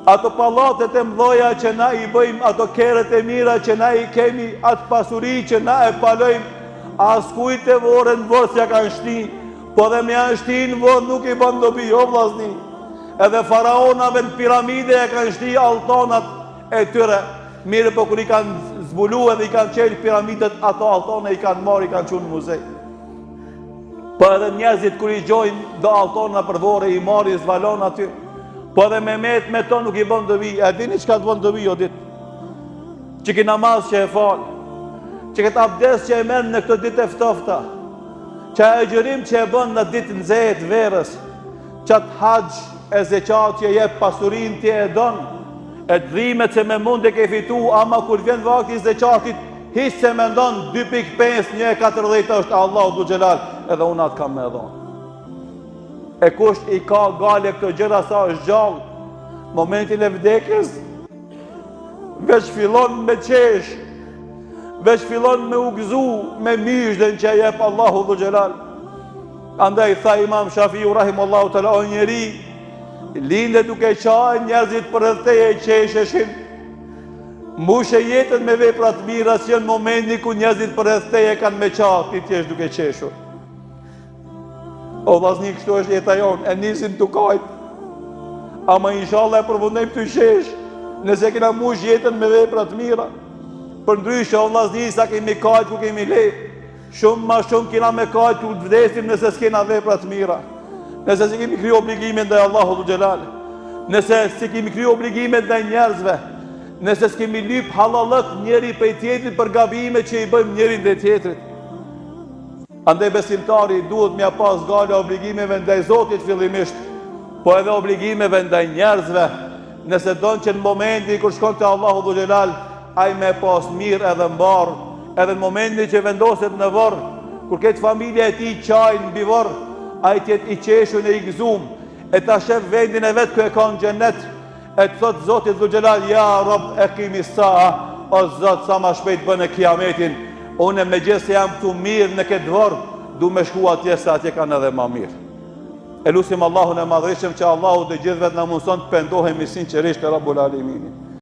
ato pallatet e mdhoja që na i bëjmë, ato kerët e mira që na i kemi, atë pasuri që na e palojmë, as kujt e vorën vorë s'ja kanë shti, po dhe me janë shti në vorë nuk i bën dobi, jo vllazni. Edhe faraonave në piramide e kanë shti altanat e tyre, mire po kur i kanë zbulu edhe i kanë qelë piramidet, ato altane i kanë marë, i kanë qunë muzej. Po edhe njerëzit kur i gjojnë do altana për vore, i marë, i zvalon aty, po edhe me to nuk i bën dobi. E dini çka të bën dobi o ditë? Që ki namaz që e falë, që këtë abdes që e merë në këtë ditë e ftofta, që e gjërim që e bën në ditë në zetë verës, që atë haqë e zeqat që jep pasurin të e donë, e dhimet që me mund e ke fitu, ama kur vjen vakti zeqatit, hiç se me ndonë 2.5, 1.40 është Allahu dhu xhelal, edhe unë atë kam me dhonë. E kush i ka gale këto gjëra sa është gjallë, momentin e vdekjes, veç fillon me qesh, veç fillon me u gëzu, me mishdën që jep Allahu dhu xhelal. Andaj tha Imam Shafiu rahimullahu ta'ala, o njeri, linde duke qaj njerëzit për rëtheje i qesheshin, mushe jetën me veprat mira që në momenti ku njerëzit për rëtheje kanë me qaj, ti t'jesh duke qeshur. O vllazni, kështu është jeta jonë, e nisim të kajt, ama inshallah e përfundojmë të qesh, nëse kena mush jetën me veprat mira. Për ndryshe, o vllazni, sa kemi kajt ku kemi le, shumë ma shumë kena me kajt ku të vdesim nëse s'kena veprat mira. Nëse si kemi kriju obligime ndaj Allahu dhu xhelal, nëse si kemi kriju obligime ndaj njerëzve, nëse s'kemi lyp halallëk njeri prej tjetrit për gabime që i bëjmë njeri ndaj tjetrit. Andaj besimtari duhet m'ja pas gale obligimeve ndaj Zotit fillimisht, po edhe obligimeve ndaj njerëzve, nëse donë që në momenti kur shkon te Allahu dhu xhelal, ai me pas mirë edhe mbar, edhe në momenti që vendoset në varr, kur këtë familja e tij qajnë mbi varr, ai tjetë i qeshun e i gëzum, e ta shef vendin e vetë ku e ka në xhennet, e të thot Zotit dhu xhelal, ja Rabb e kimi saa, o Zot sa ma shpejt bën e kiametin, unë me gjithë se jam këtu mirë në këtë varr, du me shku atje se atje kanë edhe ma mirë. E lusim Allahun e madhërishëm që Allahu dhe gjithëve të na mundson të pendohemi sinqerisht te Rabbul Alamin.